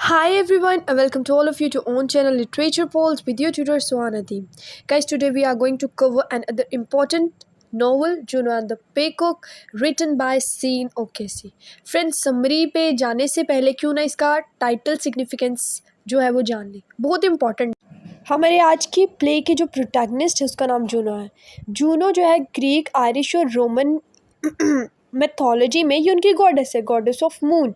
Hi everyone and welcome to all of you to own channel Literature Polls with your tutor Suanadi. Guys, today we are going to cover another important novel Juno and the Peacock written by Sean O'Casey. Friends, summary पे जाने से पहले क्यों ना इसका title significance जो है वो जान ली, बहुत इंपॉर्टेंट। हमारे आज की प्ले के जो प्रोटैगनिस्ट है उसका नाम जूनो है। जूनो जो है ग्रीक, आयरिश और रोमन मैथोलॉजी में ये उनकी गॉडेस है, गॉडेस ऑफ मून।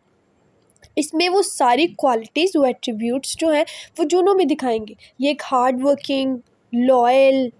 इसमें वो सारी क्वालिटीज़, वो एट्रीब्यूट्स जो हैं वो जूनो में दिखाएंगे। ये एक हार्ड वर्किंग, लॉयल,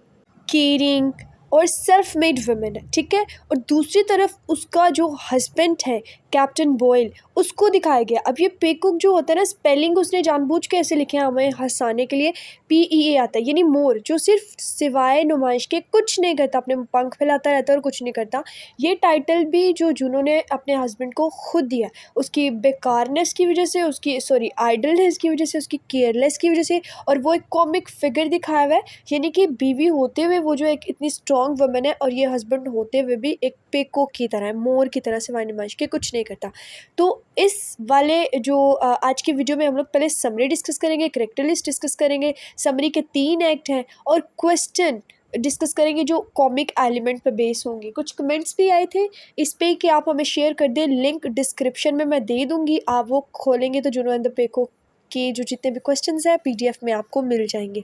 केयरिंग और सेल्फ मेड वुमेन है, ठीक है। और दूसरी तरफ उसका जो हस्बैंड है कैप्टन बॉयल, उसको दिखाया गया। अब ये पेकुक जो होता है ना, स्पेलिंग उसने जानबूझ के ऐसे लिखे हैं हमें हंसाने के लिए। PEA आता है, यानी मोर, जो सिर्फ सिवाय नुमाइश के कुछ नहीं करता, अपने पंख फैलाता रहता है और कुछ नहीं करता। ये टाइटल भी जो जूनो ने अपने हस्बैंड को खुद दिया, उसकी बेकारनेस की वजह से, उसकी आइडलनेस की वजह से, उसकी केयरलेस की वजह से। और वो एक कॉमिक फिगर दिखाया हुआ है, यानी कि बीवी होते हुए वो जो एक इतनी स्ट्रॉन्ग वुमेन है, और ये हस्बैंड होते हुए भी एक पेकोक की तरह है, मोर की तरह सिवाय नुमाइश के कुछ नहीं करता। तो इस वाले जो आज की वीडियो में हम लोग पहले समरी डिस्कस करेंगे, कैरेक्टर लिस्ट डिस्कस करेंगे, समरी के 3 एक्ट हैं, और क्वेश्चन डिस्कस करेंगे जो कॉमिक एलिमेंट पे बेस होंगे। कुछ कमेंट्स भी आए थे इस पे कि आप हमें शेयर कर दें, लिंक डिस्क्रिप्शन में मैं दे दूँगी, आप वो खोलेंगे तो जुनो एंड द पेको के जो जितने भी क्वेश्चंस हैं PDF में आपको मिल जाएंगे,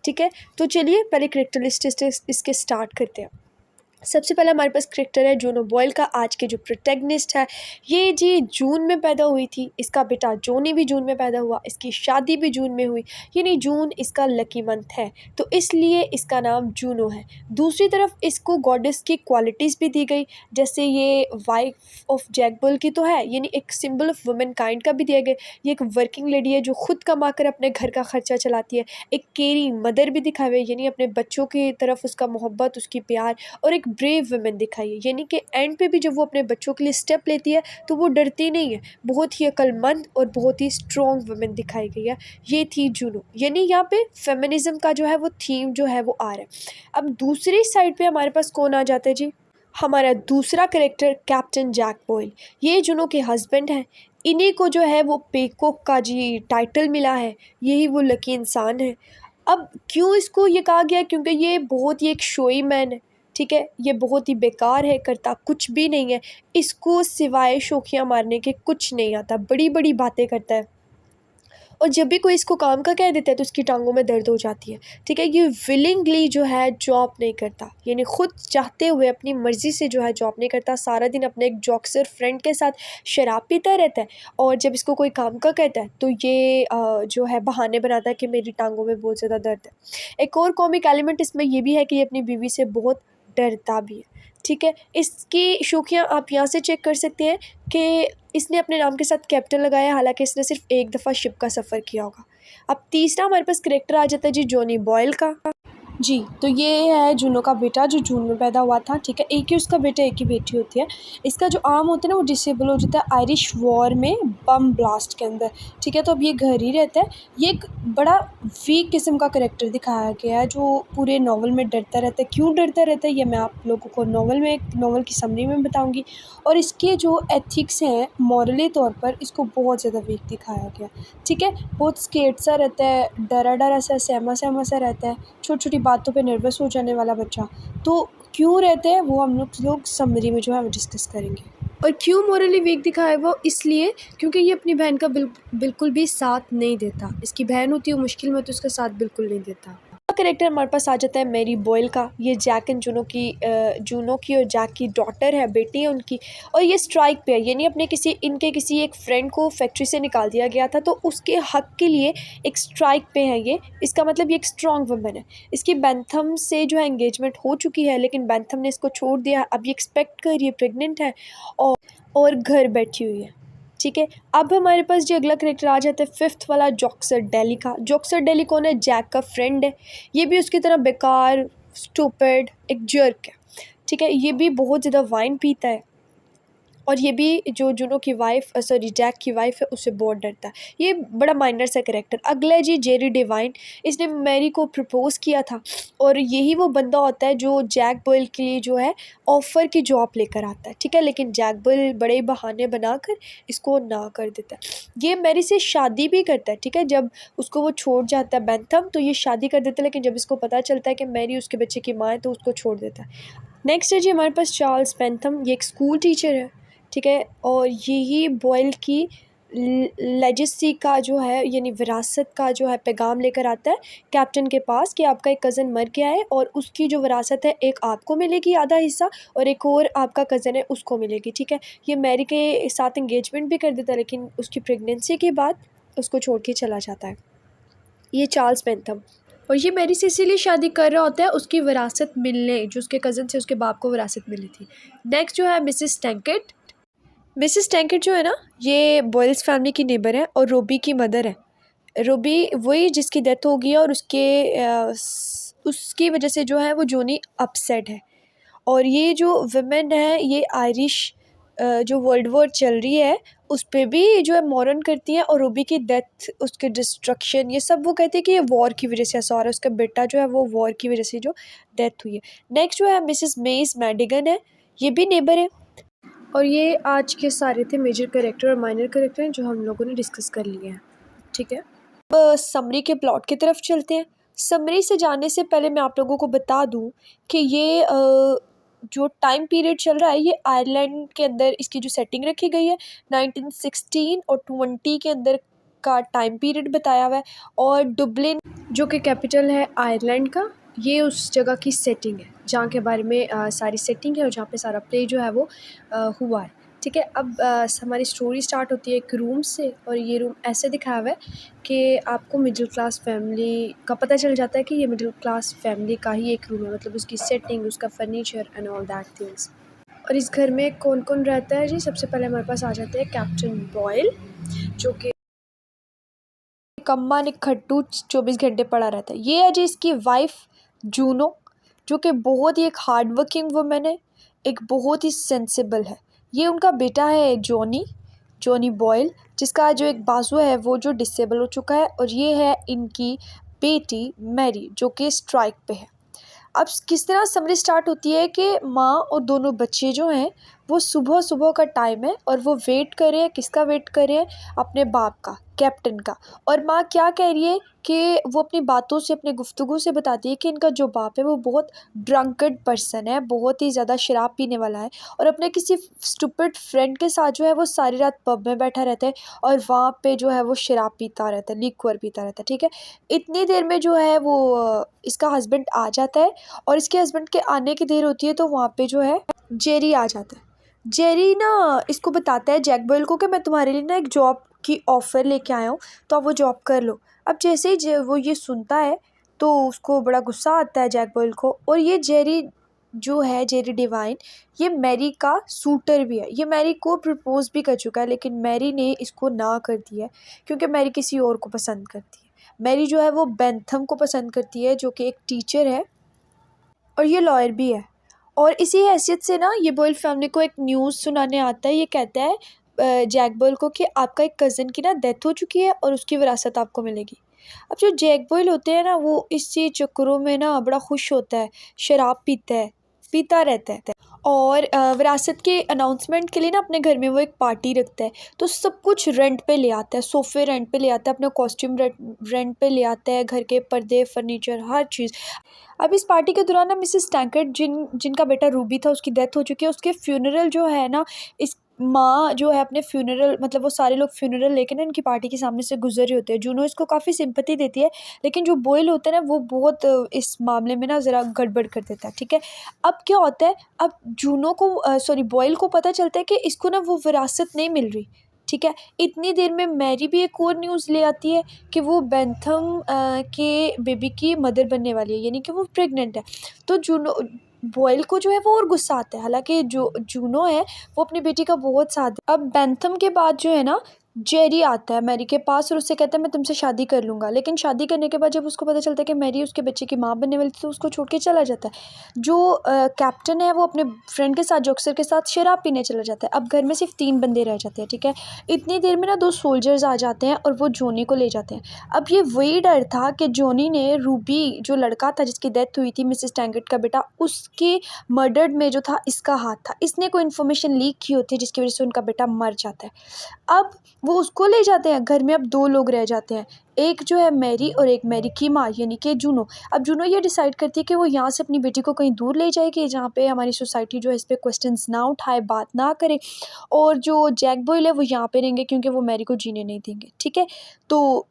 ठीक है। तो चलिए पहले कैरेक्टर लिस्ट इसके स्टार्ट करते हैं। सबसे पहला हमारे पास करेक्टर है जूनो बॉयल का, आज के जो प्रोटैगनिस्ट है। ये जी जून में पैदा हुई थी, इसका बेटा जोनी भी जून में पैदा हुआ, इसकी शादी भी जून में हुई, यानी जून इसका लकी मंथ है, तो इसलिए इसका नाम जूनो है। दूसरी तरफ इसको गॉडेस की क्वालिटीज़ भी दी गई, जैसे ये वाइफ ऑफ जैकबुल की तो है, यानी एक सिंबल ऑफ वुमेन काइंड का भी दिया गया। ये एक वर्किंग लेडी है जो खुद कमा कर अपने घर का खर्चा चलाती है। एक केयरिंग मदर भी दिखाई हुई, यानी अपने बच्चों की तरफ उसका मोहब्बत, उसकी प्यार। और एक ब्रेव वुमेन दिखाई है, यानी कि एंड पे भी जब वो अपने बच्चों के लिए स्टेप लेती है तो वो डरती नहीं है, बहुत ही अक्लमंद और बहुत ही स्ट्रॉन्ग वुमेन दिखाई गई है। ये थी जूनो, यानी यहाँ पे फेमिनिज्म का जो है वो थीम जो है वो आ रहा है। अब दूसरी साइड पे हमारे पास कौन आ जाता है जी? हमारा दूसरा करेक्टर कैप्टन जैक बॉयल। ये जूनो के हस्बैंड हैं, इन्हीं को जो है वो पेकोक का जी टाइटल मिला है, यही वो लकी इंसान है। अब क्यों इसको ये कहा गया? क्योंकि ये बहुत ही एक शोई मैन है, ठीक है। ये बहुत ही बेकार है, करता कुछ भी नहीं है, इसको सिवाय शोखियाँ मारने के कुछ नहीं आता, बड़ी बड़ी बातें करता है। और जब भी कोई इसको काम का कह देता है तो उसकी टांगों में दर्द हो जाती है, ठीक है। ये विलिंगली जो है जॉब नहीं करता, यानी खुद चाहते हुए अपनी मर्ज़ी से जो है जॉब नहीं करता, सारा दिन अपने एक जॉक्सर फ्रेंड के साथ शराब पीता रहता है। और जब इसको कोई काम का कहता है तो ये जो है बहाने बनाता है कि मेरी टांगों में बहुत ज़्यादा दर्द है। एक और कॉमिक एलिमेंट इसमें ये भी है कि ये अपनी बीवी से बहुत डरता भी है, ठीक है। इसकी शौकियाँ आप यहाँ से चेक कर सकते हैं कि इसने अपने नाम के साथ कैप्टन लगाया, हालांकि इसने सिर्फ एक दफ़ा शिप का सफ़र किया होगा। अब तीसरा हमारे पास करेक्टर आ जाता है जी जोनी बॉयल का। जी, तो ये है जूनो का बेटा जो जून में पैदा हुआ था, ठीक है। एक ही उसका बेटा, एक ही बेटी होती है। इसका जो आर्म होता है ना वो डिसेबल हो जाता है आयरिश वॉर में बम ब्लास्ट के अंदर, ठीक है। तो अब ये घर ही रहता है। ये एक बड़ा वीक किस्म का करेक्टर दिखाया गया है जो पूरे नावल में डरता रहता है। क्यों डरता रहता है ये मैं आप लोगों को नावल की समरी में बताऊँगी। और इसके जो एथिक्स हैं मॉरली तौर पर, इसको बहुत ज़्यादा वीक दिखाया गया, ठीक है। बहुत स्केर्ड सा रहता है, डरा डरा सा, सहमा सहमा सा रहता है, छोटी छोटी बातों पे नर्वस हो जाने वाला बच्चा। तो क्यों रहते हैं वो हम लोग समरी में जो है वो डिस्कस करेंगे। और क्यों मोरली वीक दिखाया वो इसलिए क्योंकि ये अपनी बहन का बिल्कुल भी साथ नहीं देता। इसकी बहन होती है वो मुश्किल में तो उसका साथ बिल्कुल नहीं देता। करेक्टर हमारे पास आ जाता है मैरी बॉयल का। ये जैक एंड जूनो की और जैक की डॉटर है, बेटी है उनकी। और ये स्ट्राइक पे है, यानी अपने इनके किसी एक फ्रेंड को फैक्ट्री से निकाल दिया गया था, तो उसके हक के लिए एक स्ट्राइक पे है ये। इसका मतलब ये एक स्ट्रॉन्ग वुमेन है। इसकी बैंथम से जो है एंगेजमेंट हो चुकी है, लेकिन बैंथम ने इसको छोड़ दिया। अब ये एक्सपेक्ट कर रही है, प्रेग्नेंट है और घर बैठी हुई है, ठीक है। अब हमारे पास जो अगला करेक्टर आ जाता है फिफ्थ वाला, जॉक्सर डेली का। जॉक्सर डेली कौन है? जैक का फ्रेंड है। ये भी उसकी तरह बेकार, स्टूपिड, एक जर्क है, ठीक है। ये भी बहुत ज़्यादा वाइन पीता है और ये भी जो जूनो की वाइफ सॉरी जैक की वाइफ है उससे बहुत डरता है। ये बड़ा माइनर सा कैरेक्टर। अगला है जी जेरी डिवाइन। इसने मैरी को प्रपोज़ किया था और यही वो बंदा होता है जो जैक बॉयल के लिए जो है ऑफ़र की जॉब लेकर आता है, ठीक है। लेकिन जैक बॉयल बड़े बहाने बनाकर इसको ना कर देता है। ये मैरी से शादी भी करता है, ठीक है। जब उसको वो छोड़ जाता है बेंथम तो ये शादी कर देता है, लेकिन जब इसको पता चलता है कि मैरी उसके बच्चे की माँ है तो उसको छोड़ देता है। नेक्स्ट है जी हमारे पास चार्ल्स बेंथम। ये एक स्कूल टीचर है, ठीक है। और यही बॉयल की लेजेसी का जो है यानी विरासत का जो है पैगाम लेकर आता है कैप्टन के पास कि आपका एक कज़न मर गया है और उसकी जो विरासत है एक आपको मिलेगी आधा हिस्सा और एक और आपका कज़न है उसको मिलेगी, ठीक है। ये मैरी के साथ इंगेजमेंट भी कर देता है, लेकिन उसकी प्रेगनेंसी के बाद उसको छोड़ के चला जाता है। ये चार्ल्स बेंथम। और ये मैरी से इसीलिए शादी कर रहा होता है उसकी विरासत मिलने, जो उसके कज़न से उसके बाप को विरासत मिली थी। नेक्स्ट जो है मिसेस टैंकेट। मिसेस टैंकेट जो है ना ये बॉयल्स फैमिली की नेबर है और रूबी की मदर है। रूबी वही जिसकी डेथ हो गई है और उसकी वजह से जो है वो जोनी अपसेट है। और ये जो वुमेन है ये आयरिश जो वर्ल्ड वॉर चल रही है उस पे भी जो है मॉरन करती हैं और रूबी की डेथ उसके डिस्ट्रक्शन ये सब वो कहते हैं कि ये वॉर की वजह से ऐसा हो रहा है। उसका बेटा जो है वो वॉर की वजह से जो डेथ हुई है। नेक्स्ट जो है मिसेस मेस मैडिगन है। ये भी नेबर है। और ये आज के सारे थे मेजर कैरेक्टर और माइनर कैरेक्टर हैं जो हम लोगों ने डिस्कस कर लिए हैं, ठीक है। अब समरी के प्लॉट की तरफ चलते हैं। समरी से जाने से पहले मैं आप लोगों को बता दूं कि ये जो टाइम पीरियड चल रहा है ये आयरलैंड के अंदर इसकी जो सेटिंग रखी गई है 1916 और 20 के अंदर का टाइम पीरियड बताया हुआ है। और डुबलिन जो कि कैपिटल है आयरलैंड का, ये उस जगह की सेटिंग है जहाँ के बारे में सारी सेटिंग है और जहाँ पे सारा प्ले जो है वो हुआ है, ठीक है। अब हमारी स्टोरी स्टार्ट होती है एक रूम से और ये रूम ऐसे दिखाया हुआ है कि आपको मिडिल क्लास फैमिली का पता चल जाता है कि ये मिडिल क्लास फैमिली का ही एक रूम है, मतलब उसकी सेटिंग, उसका furniture and all that things. और इस घर में कौन कौन रहता है जी? सबसे पहले हमारे पास आ जाते हैं कैप्टन बॉयल जो कि कम्मा ने खट्टू 24 घंटे पड़ा रहता है। ये है जी इसकी वाइफ जूनो जो कि बहुत ही एक हार्ड वर्किंग वुमेन है, एक बहुत ही सेंसिबल है। ये उनका बेटा है जॉनी जॉनी बॉयल जिसका जो एक बाजू है वो जो डिसेबल हो चुका है। और ये है इनकी बेटी मैरी जो कि स्ट्राइक पे है। अब किस तरह समरी स्टार्ट होती है कि माँ और दोनों बच्चे जो हैं वो सुबह सुबह का टाइम है और वो वेट कर रहे हैं। किसका वेट कर रहे हैं? अपने बाप का, कैप्टन का। और माँ क्या कह रही है कि वो अपनी बातों से अपनी गुफ्तगू से बताती है कि इनका जो बाप है वो बहुत ड्रंकड पर्सन है, बहुत ही ज़्यादा शराब पीने वाला है और अपने किसी स्टूपिड फ्रेंड के साथ जो है वो सारी रात पब में बैठा रहता है और वहाँ पे जो है वो शराब पीता रहता है, लिक्वर पीता रहता है, ठीक है। इतनी देर में जो है वो इसका हस्बैंड आ जाता है और इसके हस्बैंड के आने की देर होती है तो वहाँ पे जो है जेरी आ जाता है। जेरी ना इसको बताता है जैक बॉयल को कि मैं तुम्हारे लिए ना एक जॉब की ऑफ़र लेके आया हूँ तो आप वो जॉब कर लो। अब जैसे ही वो ये सुनता है तो उसको बड़ा गुस्सा आता है जैक बॉयल को। और ये जेरी जो है जेरी डिवाइन ये मैरी का सूटर भी है। ये मैरी को प्रपोज भी कर चुका है लेकिन मैरी ने इसको ना कर दिया है क्योंकि मैरी किसी और को पसंद करती है। मैरी जो है वो बेंथम को पसंद करती है जो कि एक टीचर है और ये लॉयर भी है। और इसी हैसियत से ना ये बॉयल फैमिली को एक न्यूज़ सुनाने आता है। ये कहता है जैक बॉयल को कि आपका एक कज़न की ना डेथ हो चुकी है और उसकी विरासत आपको मिलेगी। अब जो जैक बॉयल होते हैं ना वो इसी चक्करों में ना बड़ा खुश होता है, शराब पीता है, पीता रहता है और विरासत के अनाउंसमेंट के लिए ना अपने घर में वो एक पार्टी रखता है। तो सब कुछ रेंट पे ले आता है, सोफ़े रेंट पे ले आता है, अपना कॉस्ट्यूम रेंट पे ले आता है, घर के पर्दे, फर्नीचर, हर चीज़। अब इस पार्टी के दौरान ना मिसेस टैंकर्ट जिनका बेटा रूबी था उसकी डेथ हो चुकी है। उसके फ्यूनरल जो है ना इस माँ जो है अपने फ्यूनरल मतलब वो सारे लोग फ्यूनरल लेके ना इनकी पार्टी के सामने से गुजर रहे होते हैं। जूनो इसको काफ़ी सिंपैथी देती है लेकिन जो बॉयल होता है ना वो बहुत इस मामले में ना ज़रा गड़बड़ कर देता है, ठीक है। अब क्या होता है, अब जूनो को सॉरी बॉयल को पता चलता है कि इसको ना वो विरासत नहीं मिल रही, ठीक है। इतनी देर में मैरी भी एक और न्यूज़ ले आती है कि वो बेंथम के बेबी की मदर बनने वाली है यानी कि वो प्रेग्नेंट है। तो जूनो बॉयल को जो है वो और गुस्सा आता है। हालांकि जो जूनो है वो अपनी बेटी का बहुत साथ अब बेंथम के बाद जो है ना जेरी आता है मैरी के पास और उससे कहता है मैं तुमसे शादी कर लूँगा, लेकिन शादी करने के बाद जब उसको पता चलता है कि मैरी उसके बच्चे की माँ बनने वाली थी तो उसको छोड़ के चला जाता है। जो कैप्टन है वो अपने फ्रेंड के साथ जॉक्सर के साथ शराब पीने चला जाता है। अब घर में सिर्फ 3 बंदे रह जाते हैं, ठीक है। इतनी देर में ना 2 सोल्जर्स आ जाते हैं और वो जॉनी को ले जाते हैं। अब ये वही डर था कि जॉनी ने रूबी जो लड़का था जिसकी डेथ हुई थी मिसेस टैंगट का बेटा, उसके मर्डर में जो था इसका हाथ था। इसने कोई इन्फॉर्मेशन लीक की होती है जिसकी वजह से उनका बेटा मर जाता है। अब वो उसको ले जाते हैं। घर में अब 2 लोग रह जाते हैं, एक जो है मैरी और एक मैरी की माँ यानी कि जूनो। अब जूनो ये डिसाइड करती है कि वो यहाँ से अपनी बेटी को कहीं दूर ले जाएगी जहाँ पे हमारी सोसाइटी जो है इस पर क्वेश्चंस ना उठाए, बात ना करे, और जो जैक बॉयल है वो यहाँ पे रहेंगे क्योंकि वो मैरी को जीने नहीं देंगे, ठीक है। तो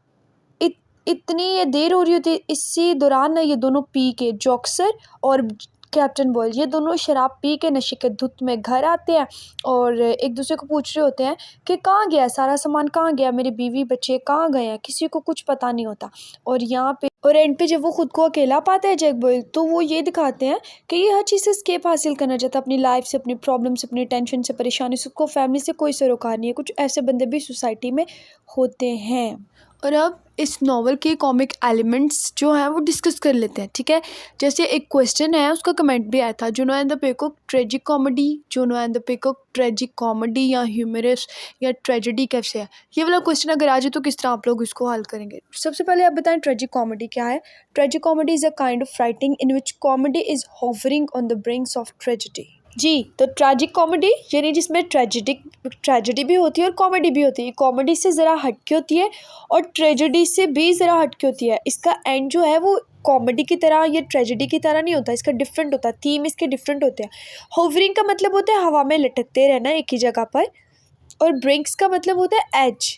इतनी ये देर हो रही होती है, इसी दौरान ना ये दोनों पी के जॉक्सर और कैप्टन बॉयल ये दोनों शराब पी के नशे के धुत में घर आते हैं और एक दूसरे को पूछ रहे होते हैं कि कहाँ गया सारा सामान, कहाँ गया, मेरे बीवी बच्चे कहाँ गए हैं, किसी को कुछ पता नहीं होता। और यहाँ पे और एंड पे जब वो खुद को अकेला पाता है जैक बॉयल, तो वो ये दिखाते हैं कि ये हर चीज़ से स्केप हासिल करना चाहता है, अपनी लाइफ से, अपनी प्रॉब्लम से, अपनी टेंशन से, परेशानी से, उसको फैमिली से कोई सरोकार नहीं है। कुछ ऐसे बंदे भी सोसाइटी में होते हैं। और अब इस नॉवल के कॉमिक एलिमेंट्स जो हैं वो डिस्कस कर लेते हैं, ठीक है। जैसे एक क्वेश्चन है, उसका कमेंट भी आया था, Juno and the Paycock tragic comedy, Juno and the Paycock tragic comedy या ह्यूमरस या ट्रेजेडी कैसे है। ये वाला क्वेश्चन अगर आ जाए तो किस तरह आप लोग इसको हल करेंगे। सबसे पहले आप बताएं ट्रेजिक कॉमेडी क्या है। Tragic comedy is a kind of writing in which comedy is hovering on the brinks of tragedy. जी, तो ट्रैजिक कॉमेडी यानी जिसमें ट्रेजेडी भी होती है और कॉमेडी भी होती है। कॉमेडी से ज़रा हटके होती है और ट्रेजेडी से भी ज़रा हटके होती है। इसका एंड जो है वो कॉमेडी की तरह या ट्रेजेडी की तरह नहीं होता, इसका डिफरेंट होता है, थीम इसके डिफरेंट होते हैं। होवरिंग का मतलब होता है हवा में लटकते रहना एक ही जगह पर, और ब्रिंक्स का मतलब होता है एज।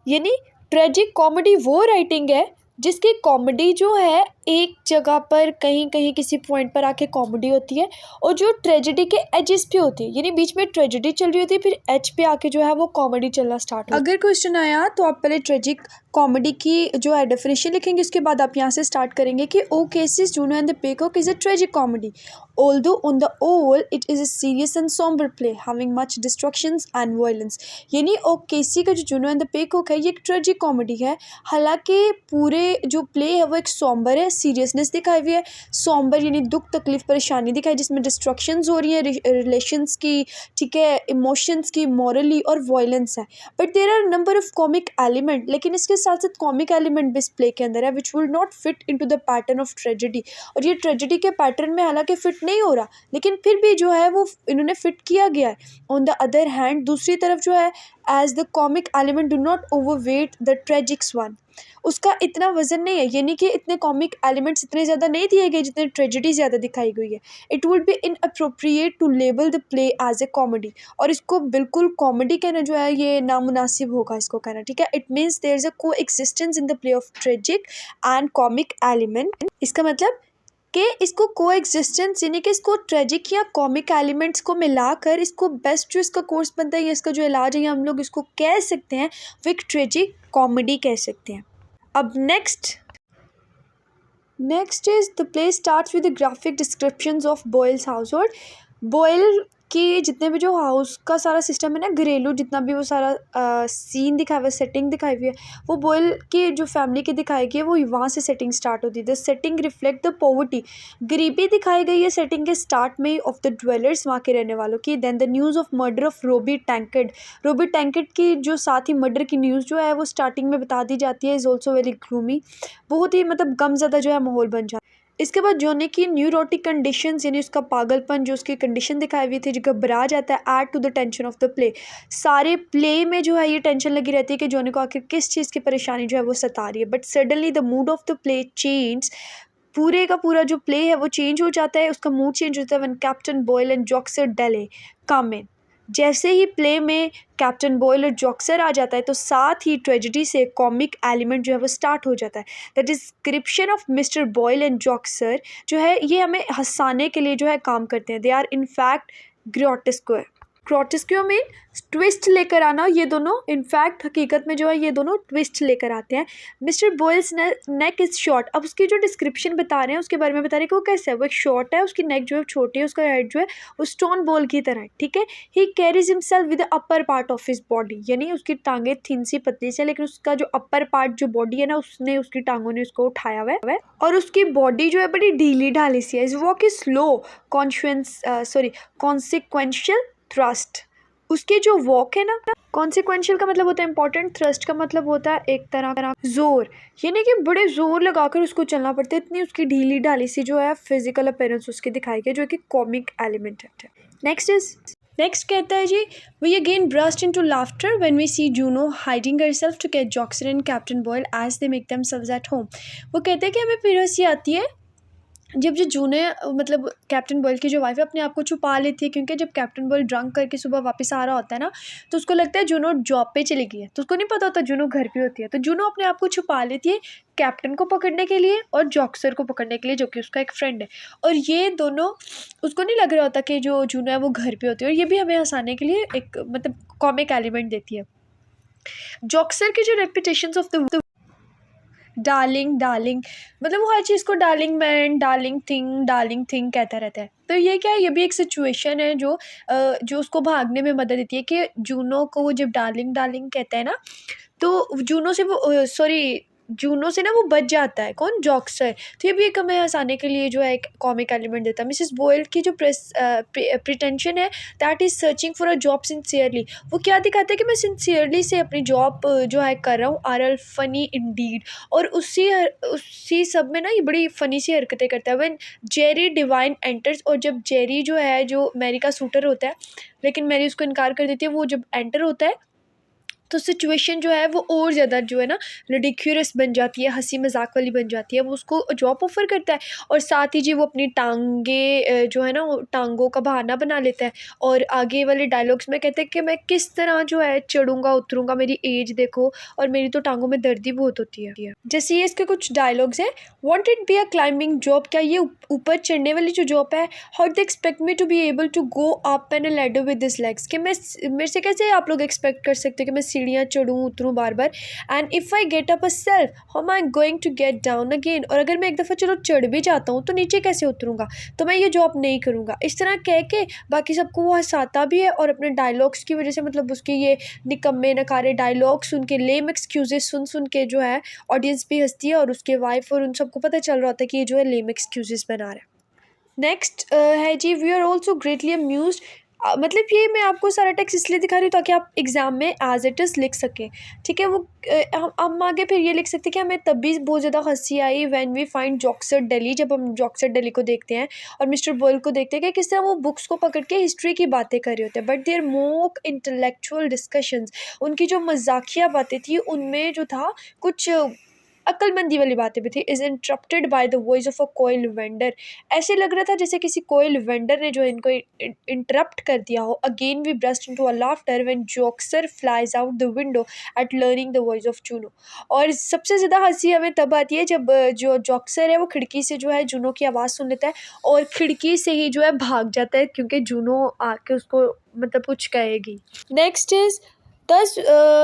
यानी ट्रेजिक कॉमेडी वो राइटिंग है जिसकी कॉमेडी जो है एक जगह पर कहीं कहीं किसी पॉइंट पर आके कॉमेडी होती है, और जो ट्रेजेडी के एजेस पे होती है यानी बीच में ट्रेजेडी चल रही होती है फिर एज पे आके जो है वो कॉमेडी चलना स्टार्ट हो। अगर क्वेश्चन आया तो आप पहले ट्रेजिक कॉमेडी की जो है डेफिनेशन लिखेंगे, उसके बाद आप यहाँ से स्टार्ट करेंगे कि O'Casey's Juno and the Paycock is a tragic comedy although on the whole it is a serious and somber play having much destructions and violence। यानी ओ केसी का जो जूनो एंड द पेकॉक है ये एक tragic comedy है, हालांकि पूरे जो प्ले है वो एक सॉम्बर है, सीरियसनेस दिखाई हुई है। सॉम्बर यानी दुख तकलीफ परेशानी दिखाई, जिसमें डिस्ट्रक्शंस हो रही है रिलेशंस की, ठीक है, इमोशंस की, मॉरली और वायलेंस है। But there are number of comic element, लेकिन इसके साथ साथ कॉमिक एलिमेंट भी इस प्ले के अंदर है which will not fit into the pattern of tragedy. और ये ट्रेजेडी के पैटर्न में हालांकि फिट नहीं हो रहा, लेकिन फिर भी जो है वो इन्होंने फिट किया गया है। ऑन द अदर हैंड दूसरी तरफ जो है as the comic element do not overweight the tragic's one, उसका इतना वजन नहीं है, यानी कि इतने कॉमिक एलिमेंट्स इतने ज़्यादा नहीं दिए गए जितने ट्रेजेडी ज़्यादा दिखाई गई है। It would be inappropriate to label the play as a comedy, और इसको बिल्कुल कॉमेडी कहना जो है ये नामुनासिब होगा इसको कहना, ठीक है। It means there is a coexistence in the play of tragic and comic element. इसका मतलब कि इसको को एग्जिस्टेंस यानी कि इसको ट्रेजिक या कॉमिक एलिमेंट्स को मिलाकर इसको बेस्ट जो इसका कोर्स बनता है या इसका जो इलाज है या हम लोग इसको कह सकते हैं वो एक ट्रेजिक कॉमेडी कह सकते हैं। अब next is the play starts with the graphic descriptions of Boyle's household. Boyle की जितने भी जो हाउस का सारा सिस्टम है ना, घरेलू जितना भी वो सारा सीन दिखाया हुआ है, सेटिंग दिखाई हुई है, वो बॉयल की जो फैमिली की दिखाई गई है वो वहाँ से सेटिंग स्टार्ट होती है। The setting reflect the poverty, गरीबी दिखाई गई है सेटिंग के स्टार्ट में ऑफ द ड्वेलर्स, वहाँ के रहने वालों की। Then the news of murder of Robbie Tancred की जो साथ ही मर्डर की न्यूज़ जो है वो स्टार्टिंग में बता दी जाती है, इज़ ऑल्सो वेरी ग्लूमी, बहुत ही मतलब गमज़दा जो है माहौल बन जाता है। इसके बाद जॉनी की न्यूरोटिक कंडीशंस यानी उसका पागलपन जो उसकी कंडीशन दिखाई हुई थी, जो घबरा जाता है, add to the tension of the play. सारे प्ले में जो है ये टेंशन लगी रहती है कि जॉनी को आखिर किस चीज़ की परेशानी जो है वो सता रही है। But suddenly the mood off the play change, पूरे का पूरा जो प्ले है वो चेंज हो जाता है, उसका मूड चेंज होता है when Captain Boyle and Joxer Daly come in. जैसे ही प्ले में कैप्टन बॉयल और जॉक्सर आ जाता है तो साथ ही ट्रेजेडी से कॉमिक एलिमेंट जो है वो स्टार्ट हो जाता है। The description of Mister Boyle and Joxer जो है ये हमें हंसाने के लिए जो है काम करते हैं। They are in fact grotesque grotesque में ट्विस्ट लेकर आना, ये दोनों इनफैक्ट हकीकत में जो है ये दोनों ट्विस्ट लेकर आते हैं। Mister Boyle's neck is short, अब उसकी जो डिस्क्रिप्शन बता रहे हैं उसके बारे में बता रहे हैं कि वो कैसे है। वो एक शॉर्ट है, उसकी नेक जो है छोटी है, उसका हेड जो है वो स्टोन बॉल की तरह है, ठीक है। He carries himself with the upper part of his body, यानी उसकी टांगें थिन सी पतली से, लेकिन उसका जो अपर पार्ट जो बॉडी है ना, उसने उसकी टांगों ने उसको उठाया हुआ है, और उसकी बॉडी जो है बड़ी ढीली ढाली सी है। Is walk is slow consequential thrust, उसकी जो वॉक है ना, कॉन्सिक्वेंशियल का मतलब होता है इंपॉर्टेंट, थ्रस्ट का मतलब होता है एक तरह का जोर, यानी कि बड़े जोर लगाकर उसको चलना पड़ता है, इतनी उसकी ढीली ढाली सी जो है फिजिकल अपीयरेंस उसकी दिखाई गई, जो कि कॉमिक एलिमेंट है। नेक्स्ट कहता है जी, we again burst into laughter when we see Juno hiding herself to catch Joxer and Captain Boyle as they make themselves at home. वो कहते हैं कि हमें फिर हंसी आती है जब जो जून है, मतलब कैप्टन बॉयल की जो वाइफ है, अपने आप को छुपा लेती है, क्योंकि जब कैप्टन बॉयल ड्रंक करके सुबह वापस आ रहा होता है ना, तो उसको लगता है जूनो जॉब पे चली गई है, तो उसको नहीं पता होता जूनो घर पे होती है, तो जूनो अपने आप को छुपा लेती है कैप्टन को पकड़ने के लिए और जॉक्सर को पकड़ने के लिए, जो कि उसका एक फ्रेंड है। और ये दोनों, उसको नहीं लग रहा होता कि जो जूनो है वो घर पे होती है, और ये भी हमें हंसाने के लिए एक मतलब कॉमिक एलिमेंट देती है। जॉक्सर की जो रेपुटेशंस ऑफ द डार्लिंग, मतलब वो हर चीज़ को डार्लिंग मैन, डार्लिंग थिंग कहता रहता है। तो ये क्या है, ये भी एक सिचुएशन है जो उसको भागने में मदद देती है कि जूनो को वो जब डार्लिंग कहता है ना, तो जूनो से ना वो बच जाता है, कौन, जॉक्सर। तो ये भी एक हमें हंसाने के लिए जो है एक कॉमिक एलिमेंट देता है। मिसेस बोयल की जो प्रिटेंशन है, that is searching for a job sincerely, वो क्या दिखाता है कि मैं सिंसियरली से अपनी जॉब जो है कर रहा हूँ, आर एल फनी इंडीड। और उसी सब में ना ये बड़ी फ़नी सी हरकतें करता है। व्हेन जेरी डिवाइन एंटर्स, और जब जेरी जो है, जो मैरी का सूटर होता है, लेकिन मैरी उसको इनकार कर देती है, वो जब एंटर होता है तो सिचुएशन जो है वो और ज़्यादा जो है ना रिडिक्यूलस बन जाती है, हंसी मजाक वाली बन जाती है। वो उसको जॉब ऑफर करता है, और साथ ही जी वो अपनी टांगे जो है ना, वो टांगों का बहाना बना लेता है, और आगे वाले डायलॉग्स में कहते हैं कि मैं किस तरह जो है चढ़ूंगा उतरूंगा, मेरी एज देखो, और मेरी तो टांगों में दर्द ही बहुत होती है। जैसे ये इसके कुछ डायलॉग्स हैं। Won't it be a climbing job, क्या ये ऊपर चढ़ने वाली जो जॉब है। How they expect me to be able to go up an a ladder with this legs, कि मेरे से कैसे आप लोग एक्सपेक्ट कर सकते हो कि मैं सीढ़ियाँ चढ़ूँ उतरूँ बार बार। And if I get up a self, how am I going to get down again, और अगर मैं एक दफ़ा चलो चढ़ भी जाता हूँ तो नीचे कैसे उतरूँगा, तो मैं ये जॉब नहीं करूँगा। इस तरह कह के बाकी सबको वो हंसाता भी है, और अपने डायलॉग्स की वजह से, मतलब उसके ये निकम्मे नकारे डायलॉग सुन के, लेम एक्सक्यूजेस सुन के जो है ऑडियंस भी हंसती है, और उसके वाइफ और उन सबको पता चल रहा होता है कि ये जो है लेम एक्सक्यूजेस बना रहा है। नेक्स्ट है जी, we are also greatly amuse, मतलब ये मैं आपको सारा टेक्स्ट इसलिए दिखा रही हूँ ताकि आप एग्ज़ाम में एज इट इज़ लिख सकें, ठीक है। वो हम आगे फिर ये लिख सकते हैं कि हमें तब भी बहुत ज़्यादा हंसी आई when we find Joxer Daly, जब हम जॉक्सर डेली को देखते हैं और मिस्टर बॉयल को देखते हैं कि किस तरह वो बुक्स को पकड़ के हिस्ट्री की बातें कर रहे होते हैं, but their mock intellectual discussions, उनकी जो मजाकिया बातें थी उनमें जो था कुछ अक्लमंदी वाली बातें भी थी। Is interrupted by the voice of a coal vendor, ऐसे लग रहा था जैसे किसी कोयल वेंडर ने जो है इनको इंटरप्ट कर दिया हो। Again we burst into a laughter when Joxer flies out the window at learning the voice of Juno, और सबसे ज़्यादा हंसी हमें तब आती है जब जो जॉक्सर है वो खिड़की से जो है जूनो की आवाज़ सुन लेता है, और खिड़की से ही जो है भाग जाता है, क्योंकि जूनो आके उसको मतलब कुछ कहेगी। नेक्स्ट इज दस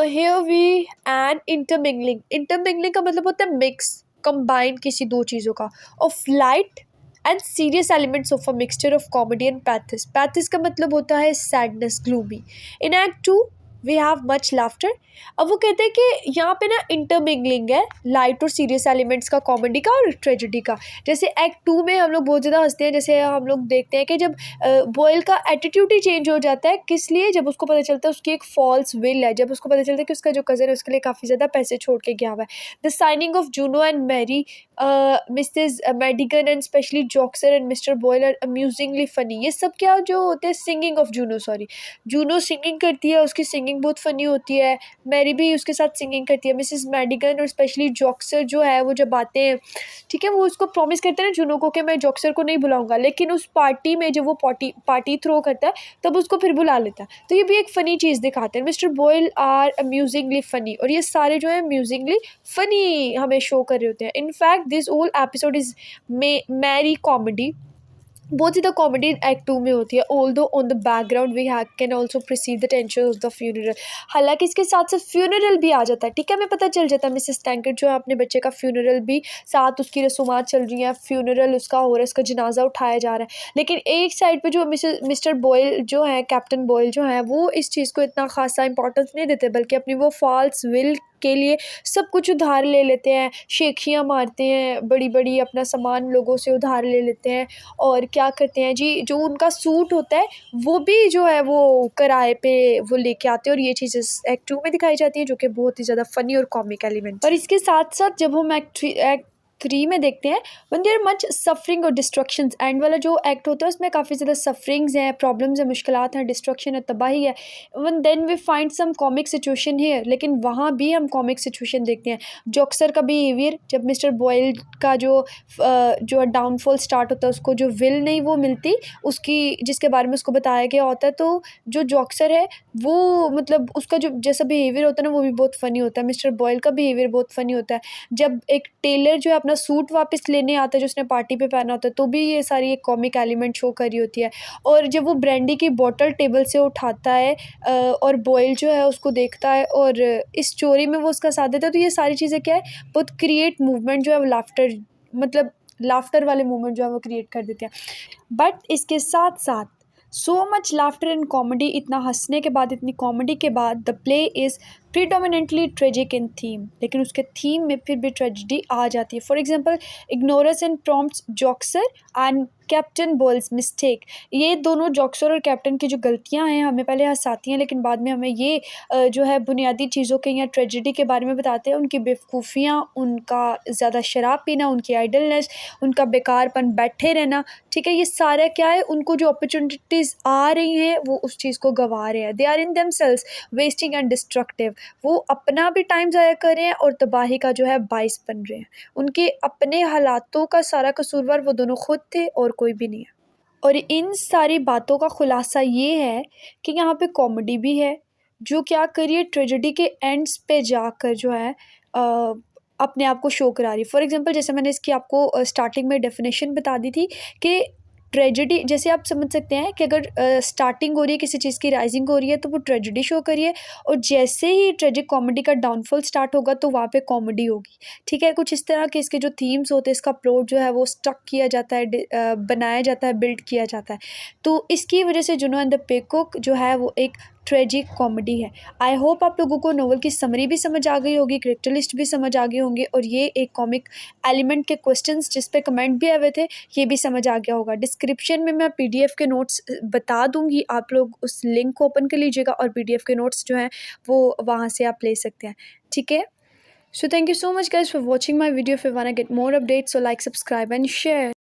here we and intermingling का मतलब होता है मिक्स, कंबाइन किसी दो चीज़ों का, of light and serious elements of a mixture of comedy and pathos का मतलब होता है sadness, gloomy. In act 2 we have much laughter. अब वो कहते हैं कि यहाँ पे ना इंटरमिंगलिंग है लाइट और सीरियस एलिमेंट्स का, कॉमेडी का और ट्रेजेडी का। जैसे एक्ट 2 में हम लोग बहुत ज़्यादा हंसते हैं, जैसे हम लोग देखते हैं कि जब बॉयल का एटीट्यूड ही चेंज हो जाता है, किस लिए, जब उसको पता चलता है उसकी एक फॉल्स विल है, जब उसको पता चलता है कि उसका जो कज़न है उसके लिए काफ़ी ज़्यादा पैसे छोड़ के गया हुआ है। The singing of Juno and Mary, Mrs Madigan and specially Joxer and Mister Boyle are amusingly funny. ये सब क्या जो होते हैं, सिंगिंग ऑफ जूनो सिंगिंग करती है, उसकी सिंगिंग बहुत फ़नी होती है। मैरी भी उसके साथ सिंगिंग करती है। मिसेस मेडिगन और स्पेशली जॉक्सर जो है वो जब आते हैं, ठीक है, वो उसको प्रॉमिस करते हैं ना जूनो को कि मैं जॉक्सर को नहीं बुलाऊंगा, लेकिन उस पार्टी में जब वो पार्टी थ्रो करता है तब उसको फिर बुला लेता है। तो ये भी एक फ़नी चीज़ दिखाते हैं। मिस्टर बॉयल आर अम्यूजिंगली फ़नी, और ये सारे जो है अम्यूजिंगली फ़नी हमें शो कर रहे होते हैं। In fact this whole episode is merry comedy बहुत ज़्यादा कॉमेडी एक्ट 2 में होती है। Although on the background we have can also perceive the tension of the funeral. हालाँकि इसके साथ-साथ फ्यूनरल भी आ जाता है, ठीक है? हमें पता चल जाता है मिसेस टैंकरेट जो है अपने बच्चे का फ्यूनरल भी, साथ उसकी रसूमात चल रही हैं, फ्यूनरल उसका हो रहा है, उसका जनाज़ा उठाया जा रहा है। लेकिन एक साइड पे जो मिस्टर बॉयल जो हैं, कैप्टन बॉयल जो हैं, वो इस चीज़ को इतना ख़ासा इम्पोर्टेंस नहीं देते, बल्कि अपनी वो फ़ॉल्स विल के लिए सब कुछ उधार ले लेते हैं, शेखियाँ मारते हैं, बड़ी-बड़ी अपना सामान लोगों से उधार ले लेते हैं। और क्या करते हैं जी, जो उनका सूट होता है वो भी जो है वो किराए पे वो लेके आते हैं, और ये चीज़ इस एक्ट 2 में दिखाई जाती है, जो कि बहुत ही ज़्यादा फ़नी और कॉमिक एलिमेंट। और इसके साथ-साथ जब हम एक्ट 3 में देखते हैं, व्हेन देयर मच सफरिंग और डिस्ट्रक्शंस, एंड वाला जो एक्ट होता है उसमें काफ़ी ज़्यादा सफरिंग्स हैं, प्रॉब्लम्स हैं, मुश्किलात हैं, डिस्ट्रक्शन है, तबाही है। When then we find some comic situation here, लेकिन वहाँ भी हम कॉमिक सिचुएशन देखते हैं। जॉक्सर का बिहेवियर, जब मिस्टर बॉयल का जो डाउनफॉल स्टार्ट होता है, उसको जो विल नहीं वो मिलती उसकी, जिसके बारे में उसको बताया गया होता है, तो जो जॉक्सर है वो मतलब उसका जो जैसा बिहेवियर होता है ना, वो भी बहुत फ़नी होता है। मिस्टर बॉयल का बिहेवियर बहुत फ़नी होता है। जब एक टेलर जो है अपना सूट वापस लेने आता है जो उसने पार्टी पे पहना होता है, तो भी ये सारी एक कॉमिक एलिमेंट शो करी होती है। और जब वो ब्रांडी की बॉटल टेबल से उठाता है और बॉयल जो है उसको देखता है और इस चोरी में वो उसका साथ देता है, तो ये सारी चीज़ें क्या है, बहुत क्रिएट मूवमेंट जो है वो मतलब लाफ्टर वाले मोमेंट जो है वो क्रिएट कर देते हैं। बट इसके साथ साथ so much laughter and comedy, इतना हंसने के बाद, इतनी कॉमेडी के बाद, the play is predominantly tragic in theme, लेकिन उसके थीम में फिर भी ट्रेजिडी आ जाती है। For example, ignorance and prompts Joxer and Captain Boyle's mistake. ये दोनों जॉक्सर और कैप्टन की जो गलतियां हैं हमें पहले हंसाती हैं, लेकिन बाद में हमें ये जो है बुनियादी चीज़ों के या ट्रेजिडी के बारे में बताते हैं, उनकी बेवकूफ़ियाँ, उनका ज़्यादा शराब पीना, उनकी आइडलनेस, उनका बेकारपन, बैठे रहना, ठीक है? ये सारा क्या है, उनको जो अपॉर्चुनिटीज़ आ रही हैं वो उस चीज़ को गंवा रहे हैं। They are in themselves wasting and destructive. वो अपना भी टाइम ज़ाया कर रहे हैं और तबाही का जो है बाइस बन रहे हैं। उनके अपने हालातों का सारा कसूरवार वो दोनों खुद थे और कोई भी नहीं है। और इन सारी बातों का खुलासा ये है कि यहाँ पे कॉमेडी भी है, जो क्या करिए ट्रेजेडी के एंड्स पे जाकर जो है अपने आप को शो करा रही है। फॉर एग्जांपल, जैसे मैंने इसकी आपको स्टार्टिंग में डेफिनेशन बता दी थी कि ट्रेजेडी, जैसे आप समझ सकते हैं कि अगर स्टार्टिंग हो रही है किसी चीज़ की, राइजिंग हो रही है, तो वो ट्रेजेडी शो करिए, और जैसे ही ट्रेजिक कॉमेडी का डाउनफॉल स्टार्ट होगा तो वहाँ पे कॉमेडी होगी, ठीक है? कुछ इस तरह के इसके जो थीम्स होते हैं, इसका प्लॉट जो है वो स्टक किया जाता है, बनाया जाता है, बिल्ड किया जाता है। तो इसकी वजह से जुनो एंड द पेकॉक जो है वो एक ट्रेजिक कॉमेडी है। आई होप आप लोगों को नॉवल की समरी भी समझ आ गई होगी, कैरेक्टर लिस्ट भी समझ आ गए होंगे, और ये एक कॉमिक एलिमेंट के क्वेश्चंस जिस पे कमेंट भी आए हुए थे, ये भी समझ आ गया होगा। डिस्क्रिप्शन में मैं पीडीएफ के नोट्स बता दूंगी, आप लोग उस लिंक को ओपन कर लीजिएगा और पीडीएफ के नोट्स जो हैं वो वहाँ से आप ले सकते हैं, ठीक है? So thank you so much guys for watching my video. If you wanna get more updates, so like, subscribe and share.